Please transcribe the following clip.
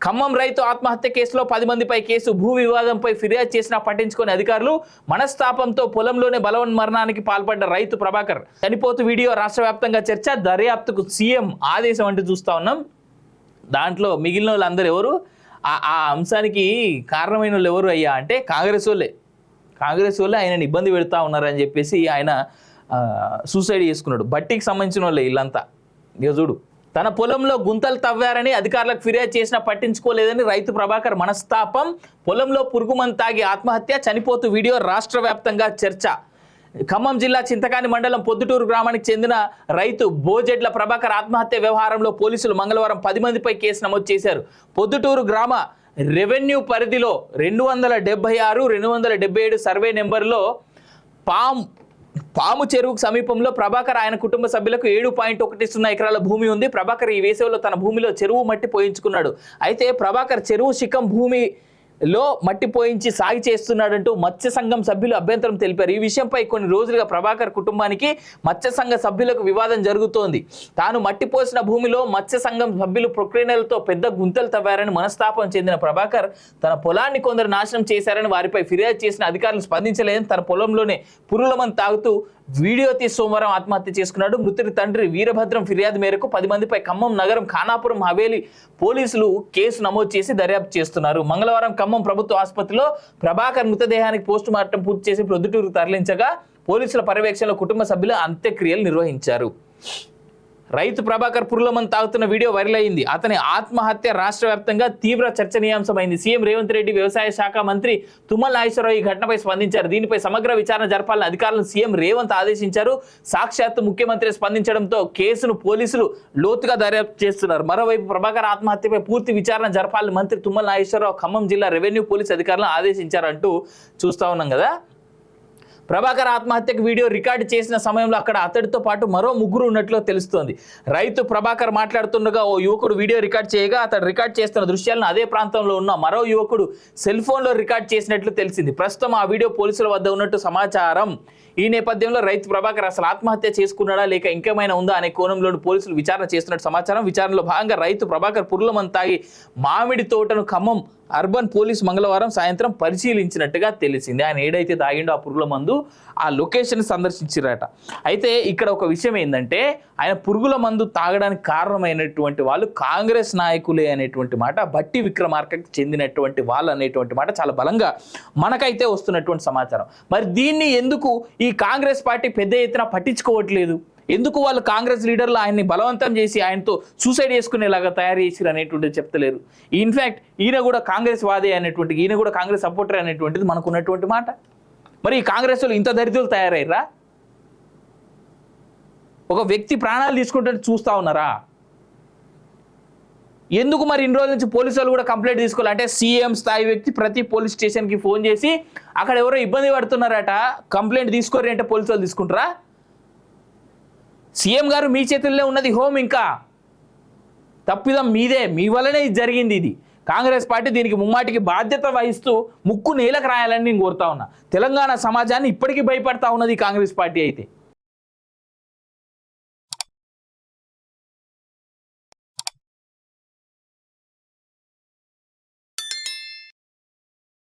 ఖమ్మం రైతు ఆత్మహత్య కేసులో 10 మందిపై కేసు. భూ వివాదంపై ఫిర్యాదు చేసినా పట్టించుకునే అధికారులు. మనస్తాపంతో పొలంలోనే బలవన్మరణానికి పాల్పడ్డ రైతు ప్రభాకర్ చనిపోతూ వీడియో. రాష్ట్ర వ్యాప్తంగా చర్చ. దర్యాప్తుకు సీఎం ఆదేశం అంటూ చూస్తా ఉన్నాం. దాంట్లో మిగిలిన వాళ్ళందరూ ఎవరు? ఆ అంశానికి కారణమైన వాళ్ళు ఎవరు అయ్యా అంటే కాంగ్రెస్ వాళ్ళే ఆయనని ఇబ్బంది పెడతా ఉన్నారని చెప్పేసి ఆయన సూసైడ్ చేసుకున్నాడు. బట్టికి సంబంధించిన వాళ్ళే వీళ్ళంతా. ఇక చూడు, తన పొలంలో గుంతలు తవ్వారని అధికారులకు ఫిర్యాదు చేసినా పట్టించుకోలేదని రైతు ప్రభాకర్ మనస్తాపం. పొలంలో పురుగుమందు తాగి ఆత్మహత్య. చనిపోతూ వీడియో. రాష్ట్ర వ్యాప్తంగా చర్చ. ఖమ్మం జిల్లా చింతకాని మండలం పొద్దుటూరు గ్రామానికి చెందిన రైతు బోజెడ్ల ప్రభాకర్ ఆత్మహత్య వ్యవహారంలో పోలీసులు మంగళవారం 10 మందిపై కేసు నమోదు చేశారు. పొద్దుటూరు గ్రామ రెవెన్యూ పరిధిలో 276, 277 సర్వే నెంబర్లో పాము చెరువుకు సమీపంలో ప్రభాకర్ ఆయన కుటుంబ సభ్యులకు 7.10 ఎకరాల భూమి ఉంది. ప్రభాకర్ ఈ వేసవిలో తన భూమిలో చెరువు మట్టి పోయించుకున్నాడు. అయితే ప్రభాకర్ చెరువు శిఖం భూమిలో మట్టి పోయించి సాగు చేస్తున్నాడంటూ మత్స్య సంఘం సభ్యులు అభ్యంతరం తెలిపారు. ఈ విషయంపై కొన్ని రోజులుగా ప్రభాకర్ కుటుంబానికి మత్స్య సంఘ సభ్యులకు వివాదం జరుగుతోంది. తాను మట్టి పోసిన భూమిలో మత్స్య సంఘం సభ్యులు ప్రొక్రేనలతో పెద్ద గుంతలు తవ్వారని మనస్తాపం చెందిన ప్రభాకర్ తన పొలాన్ని కొందరు నాశనం చేశారని వారిపై ఫిర్యాదు చేసిన అధికారులు స్పందించలేదని తన పొలంలోనే పురుగుల మందు తాగుతూ వీడియో తీసి సోమవారం ఆత్మహత్య చేసుకున్నాడు. మృతుడి తండ్రి వీరభద్రం ఫిర్యాదు మేరకు 10 మందిపై ఖమ్మం నగరం ఖానాపురం హవేలీ పోలీసులు కేసు నమోదు చేసి దర్యాప్తు చేస్తున్నారు. మంగళవారం ఖమ్మం ప్రభుత్వ ఆసుపత్రిలో ప్రభాకర్ మృతదేహానికి పోస్టు మార్టం పూర్తి చేసి ప్రొద్దుటూరుకు తరలించగా పోలీసుల పర్యవేక్షణలో కుటుంబ సభ్యులు అంత్యక్రియలు నిర్వహించారు. రైతు ప్రభాకర్ పురుగులమందు తాగుతున్న వీడియో వైరల్ అయింది. అతని ఆత్మహత్య రాష్ట్ర వ్యాప్తంగా తీవ్ర చర్చనీయాంశమైంది. సీఎం రేవంత్ రెడ్డి, వ్యవసాయ శాఖ మంత్రి తుమ్మల నాగేశ్వరరావు ఈ ఘటనపై స్పందించారు. దీనిపై సమగ్ర విచారణ జరపాలని అధికారులను సీఎం రేవంత్ ఆదేశించారు. సాక్షాత్తు ముఖ్యమంత్రి స్పందించడంతో కేసును పోలీసులు లోతుగా దర్యాప్తు చేస్తున్నారు. మరోవైపు ప్రభాకర్ ఆత్మహత్యపై పూర్తి విచారణ జరపాలని మంత్రి తుమ్మల నాగేశ్వరరావు ఖమ్మం జిల్లా రెవెన్యూ పోలీసు అధికారులను ఆదేశించారంటూ చూస్తా ఉన్నాం కదా. ప్రభాకర్ ఆత్మహత్యకు వీడియో రికార్డు చేసిన సమయంలో అక్కడ అతడితో పాటు మరో 3 ఉన్నట్లు తెలుస్తోంది. రైతు ప్రభాకర్ మాట్లాడుతుండగా ఓ యువకుడు వీడియో రికార్డ్ చేయగా అతడు రికార్డ్ చేస్తున్న దృశ్యాలను అదే ప్రాంతంలో ఉన్న మరో యువకుడు సెల్ ఫోన్లో రికార్డ్ చేసినట్లు తెలిసింది. ప్రస్తుతం ఆ వీడియో పోలీసుల వద్ద ఉన్నట్టు సమాచారం. ఈ నేపథ్యంలో రైతు ప్రభాకర్ అసలు ఆత్మహత్య చేసుకున్నాడా లేక ఇంకేమైనా ఉందా అనే కోణంలో పోలీసులు విచారణ చేస్తున్నట్టు సమాచారం. విచారణలో భాగంగా రైతు ప్రభాకర్ పురుగులమందు తాగి మామిడి తోటను ఖమ్మం అర్బన్ పోలీసు మంగళవారం సాయంత్రం పరిశీలించినట్టుగా తెలిసింది. ఆయన ఏడైతే తాగిండో ఆ పురుగుల మందు ఆ లొకేషన్ సందర్శించారట. అయితే ఇక్కడ ఒక విషయం ఏంటంటే ఆయన పురుగుల మందు తాగడానికి కారణమైనటువంటి వాళ్ళు కాంగ్రెస్ నాయకులే అనేటువంటి మాట, బట్టి విక్రమార్కకి చెందినటువంటి వాళ్ళు అనేటువంటి మాట చాలా బలంగా మనకైతే వస్తున్నటువంటి సమాచారం. మరి దీన్ని ఎందుకు ఈ కాంగ్రెస్ పార్టీ పెద్ద ఎత్తున పట్టించుకోవట్లేదు? ఎందుకు వాళ్ళు కాంగ్రెస్ లీడర్లు ఆయన్ని బలవంతం చేసి ఆయనతో సూసైడ్ చేసుకునేలాగా తయారు చేసిరు అనేటువంటిది చెప్తలేరు? ఇన్ఫ్యాక్ట్ ఈయన కూడా కాంగ్రెస్ వాదే అనేటువంటి, ఈయన కూడా కాంగ్రెస్ సపోర్టర్ అనేటువంటిది మనకు ఉన్నటువంటి మాట. మరి ఈ కాంగ్రెస్ వాళ్ళు ఇంత దరిద్రులు తయారయ్యారా? ఒక వ్యక్తి ప్రాణాలు తీసుకుంటే చూస్తూ ఉన్నారా? ఎందుకు మరి ఇన్ని రోజుల నుంచి పోలీసు వాళ్ళు కూడా కంప్లైంట్ తీసుకోవాలి? అంటే సీఎం స్థాయి వ్యక్తి ప్రతి పోలీస్ స్టేషన్కి ఫోన్ చేసి అక్కడ ఎవరో ఇబ్బంది పడుతున్నారట, కంప్లైంట్ తీసుకోరు అంటే పోలీసు వాళ్ళు తీసుకుంటారా? సీఎం గారు మీ చేతుల్లో ఉన్నది హోమ్, ఇంకా తప్పిదం మీదే, మీ వల్లనే ఇది జరిగింది. ఇది కాంగ్రెస్ పార్టీ దీనికి ముమ్మాటికి బాధ్యత వహిస్తూ ముక్కు నేలకు రాయాలని నేను కోరుతా ఉన్నా. తెలంగాణ సమాజాన్ని ఇప్పటికీ భయపడతా ఉన్నది కాంగ్రెస్ పార్టీ అయితే.